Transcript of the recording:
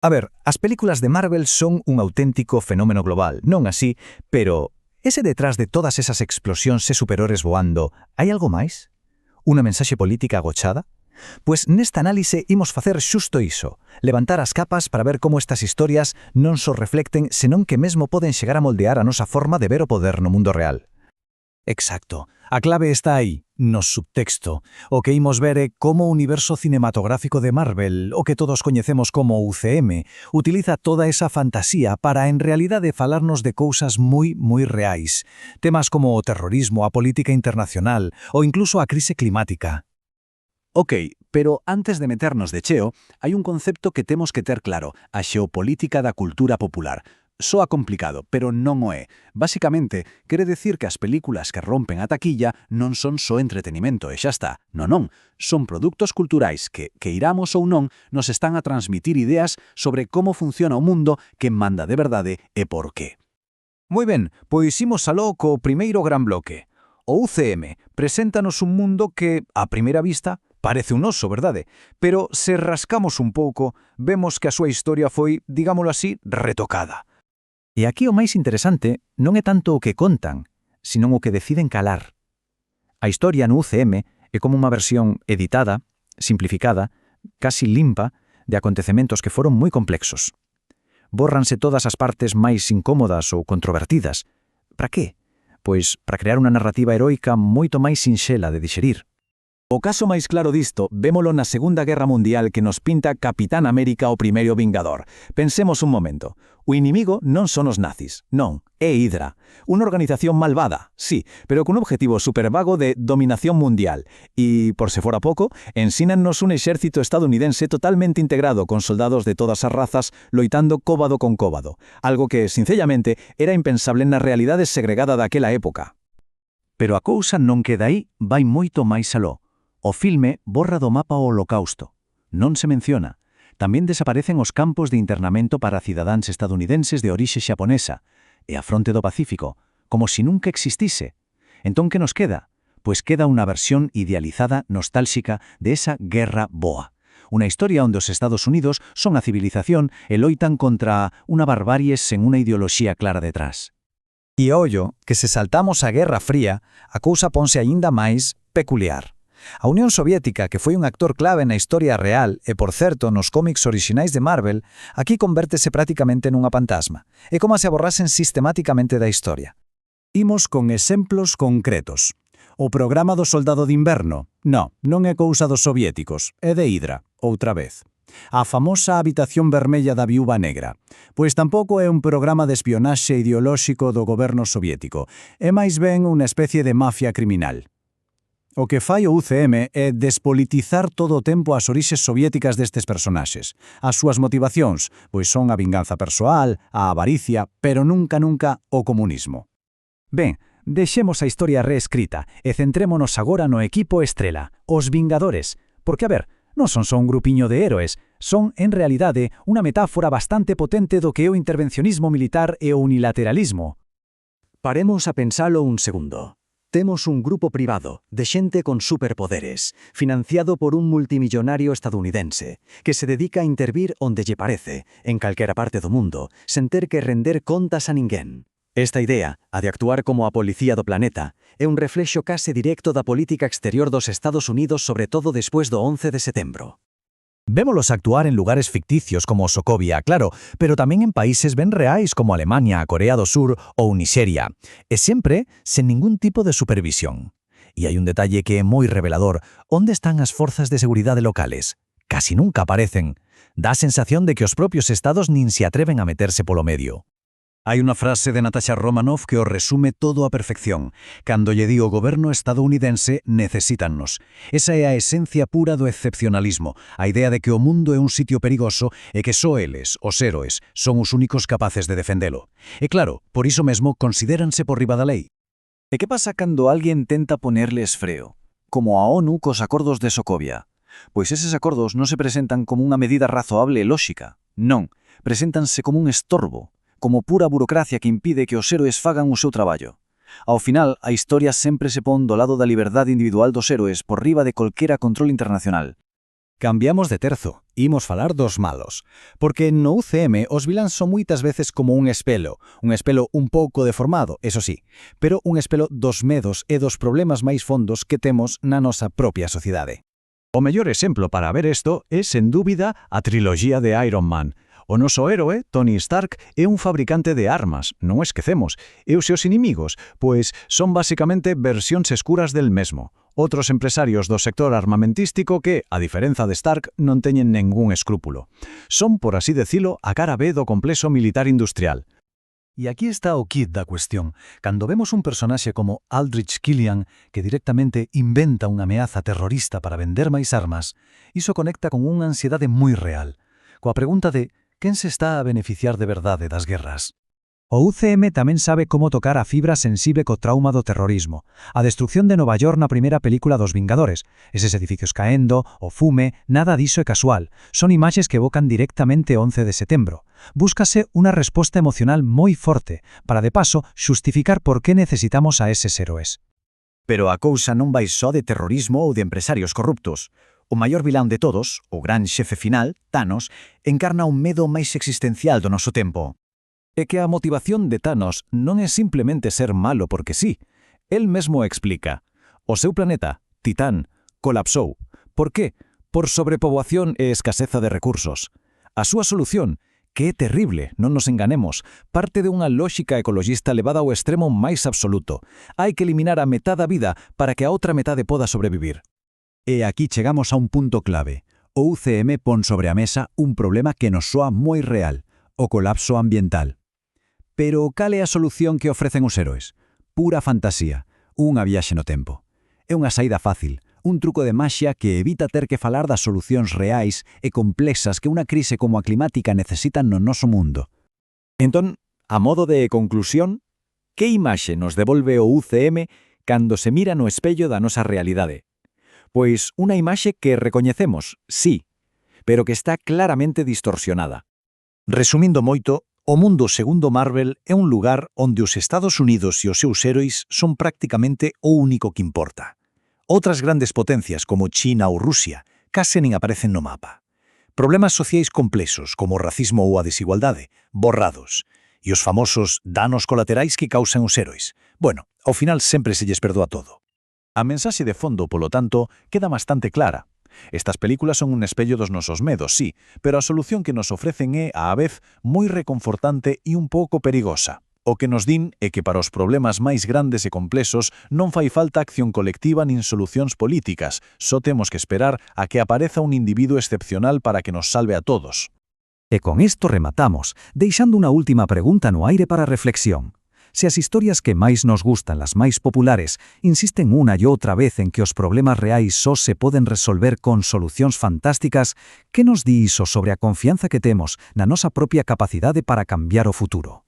A ver, as películas de Marvel son un auténtico fenómeno global, non así, pero ese detrás de todas esas explosións e superhéroes voando, hai algo máis? Unha mensaxe política agochada? Pois nesta análise imos facer xusto iso, levantar as capas para ver como estas historias non só reflecten, senón que mesmo poden chegar a moldear a nosa forma de ver o poder no mundo real. Exacto. A clave está aí, no subtexto. O que imos ver é como o universo cinematográfico de Marvel, o que todos coñecemos como UCM, utiliza toda esa fantasía para en realidade falarnos de cousas moi reais. Temas como o terrorismo, a política internacional ou incluso a crise climática. Ok, pero antes de meternos de cheo, hai un concepto que temos que ter claro, a xeopolítica da cultura popular. Soa complicado, pero non o é. Básicamente, quere decir que as películas que rompen a taquilla non son só entretenimento e xa está. Non. Son produtos culturais que iramos ou non, nos están a transmitir ideas sobre como funciona o mundo, quen manda de verdade e por qué. Moi ben, pois imos aló co primeiro gran bloque. O UCM preséntanos un mundo que, a primeira vista, parece un oso, verdade? Pero se rascamos un pouco, vemos que a súa historia foi, digámoslo así, retocada. E aquí o máis interesante non é tanto o que contan, senón o que deciden calar. A historia no UCM é como unha versión editada, simplificada, casi limpa, de acontecementos que foron moi complexos. Bórranse todas as partes máis incómodas ou controvertidas. Para qué? Pois para crear unha narrativa heroica moito máis sinxela de dixerir. O caso máis claro disto, vémolo na Segunda Guerra Mundial que nos pinta Capitán América o primeiro Vingador. Pensemos un momento. O inimigo non son os nazis, non, é Hydra. Unha organización malvada, sí, pero con un objetivo supervago de dominación mundial. E, por se fora pouco, ensínannos un exército estadounidense totalmente integrado con soldados de todas as razas loitando cóbado con cóbado. Algo que, sinceramente, era impensable na realidade segregada daquela época. Pero a cousa non queda aí, vai moito máis aló. O filme borra do mapa o Holocausto. Non se menciona. Tamén desaparecen os campos de internamento para cidadáns estadounidenses de orixe xaponesa e a fronte do Pacífico, como si nunca existise. Entón, que nos queda? Pois queda unha versión idealizada, nostálxica, de esa guerra boa. Unha historia onde os Estados Unidos son a civilización e loitan contra unha barbarie sen unha ideoloxía clara detrás. E ollo, que se saltamos a Guerra Fría, a cousa ponse aínda máis peculiar. A Unión Soviética, que foi un actor clave na historia real e, por certo, nos cómics orixinais de Marvel, aquí convértese prácticamente nunha fantasma. É como se a borrasen sistemáticamente da historia. Imos con exemplos concretos. O programa do Soldado de Inverno. Non é cousa dos soviéticos, é de Hydra, outra vez. A famosa habitación vermella da Viúva Negra. Pois tampouco é un programa de espionaxe ideolóxico do goberno soviético, é máis ben unha especie de mafia criminal. O que fai o UCM é despolitizar todo o tempo as orixes soviéticas destes personaxes. As súas motivacións, pois son a vinganza persoal, a avaricia, pero nunca o comunismo. Ben, deixemos a historia reescrita e centrémonos agora no equipo estrela, os Vingadores, porque, a ver, non son só un grupiño de héroes, son, en realidade, unha metáfora bastante potente do que é o intervencionismo militar e o unilateralismo. Paremos a pensalo un segundo. Temos un grupo privado de xente con superpoderes, financiado por un multimillonario estadounidense, que se dedica a intervir onde lle parece, en calquera parte do mundo, sen ter que render contas a ninguén. Esta idea, a de actuar como a policía do planeta, é un reflexo case directo da política exterior dos Estados Unidos, sobre todo despois do 11 de setembro. Vémolos actuar en lugares ficticios como Sokovia, claro, pero tamén en países ben reais como Alemania, Corea do Sur ou Nixeria, e sempre sen ningún tipo de supervisión. E hai un detalle que é moi revelador: onde están as forzas de seguridade locales? Casi nunca aparecen. Dá a sensación de que os propios estados nin se atreven a meterse polo medio. Hai unha frase de Natasha Romanoff que o resume todo a perfección. Cando lle di o goberno estadounidense, necesítannos. Esa é a esencia pura do excepcionalismo, a idea de que o mundo é un sitio perigoso e que só eles, os héroes, son os únicos capaces de defendelo. E claro, por iso mesmo considéranse por riba da lei. E que pasa cando alguén tenta ponerles freo? Como a ONU cos acordos de Sokovia. Pois eses acordos non se presentan como unha medida razoable e lóxica. Non, preséntanse como un estorbo, como pura burocracia que impide que os héroes fagan o seu traballo. Ao final, a historia sempre se pon do lado da liberdade individual dos héroes por riba de calquera control internacional. Cambiamos de terzo, imos falar dos malos. Porque no UCM os viláns son moitas veces como un espelo un pouco deformado, eso sí, pero un espelo dos medos e dos problemas máis fondos que temos na nosa propia sociedade. O mellor exemplo para ver isto é, sen dúbida, a triloxía de Iron Man. O noso héroe, Tony Stark, é un fabricante de armas, non esquecemos, e os seus inimigos, pois son basicamente versións escuras del mesmo. Outros empresarios do sector armamentístico que, a diferenza de Stark, non teñen ningún escrúpulo. Son, por así decilo, a cara B do complexo militar industrial. E aquí está o kit da cuestión. Cando vemos un personaxe como Aldrich Killian, que directamente inventa unha ameaza terrorista para vender máis armas, iso conecta con unha ansiedade moi real, coa pregunta de quen se está a beneficiar de verdade das guerras. O UCM tamén sabe como tocar a fibra sensible co trauma do terrorismo. A destrucción de Nova York na primeira película dos Vingadores, eses edificios caendo, o fume, nada diso é casual. Son imaxes que evocan directamente o 11 de setembro. Búscase unha resposta emocional moi forte, para de paso xustificar por que necesitamos a eses héroes. Pero a cousa non vai só de terrorismo ou de empresarios corruptos. O maior vilán de todos, o gran xefe final, Thanos, encarna un medo máis existencial do noso tempo. É que a motivación de Thanos non é simplemente ser malo porque sí. El mesmo explica. O seu planeta, Titán, colapsou. Por qué? Por sobrepoboación e escaseza de recursos. A súa solución, que é terrible, non nos enganemos, parte de unha lógica ecologista levada ao extremo máis absoluto. Hai que eliminar a metade da vida para que a outra metade poda sobrevivir. E aquí chegamos a un punto clave. O UCM pon sobre a mesa un problema que nos soa moi real, o colapso ambiental. Pero cal é a solución que ofrecen os héroes? Pura fantasía, unha viaxe no tempo. É unha saída fácil, un truco de maxia que evita ter que falar das solucións reais e complexas que unha crise como a climática necesitan no noso mundo. Entón, a modo de conclusión, que imaxe nos devolve o UCM cando se mira no espello da nosa realidade? Pois unha imaxe que recoñecemos, sí, pero que está claramente distorsionada. Resumindo moito, o mundo segundo Marvel é un lugar onde os Estados Unidos e os seus héroes son prácticamente o único que importa. Outras grandes potencias como China ou Rusia case nin aparecen no mapa. Problemas sociais complexos como o racismo ou a desigualdade, borrados. E os famosos danos colaterais que causan os héroes. Bueno, ao final sempre se lles perdoa todo. A mensaxe de fondo, polo tanto, queda bastante clara. Estas películas son un espello dos nosos medos, sí, pero a solución que nos ofrecen é, á vez, moi reconfortante e un pouco perigosa. O que nos din é que para os problemas máis grandes e complexos non fai falta acción colectiva nin solucións políticas, só temos que esperar a que apareza un individuo excepcional para que nos salve a todos. E con isto rematamos, deixando unha última pregunta no aire para reflexión. Se as historias que máis nos gustan, las máis populares, insisten unha e outra vez en que os problemas reais só se poden resolver con solucións fantásticas, que nos di iso sobre a confianza que temos na nosa propia capacidade para cambiar o futuro?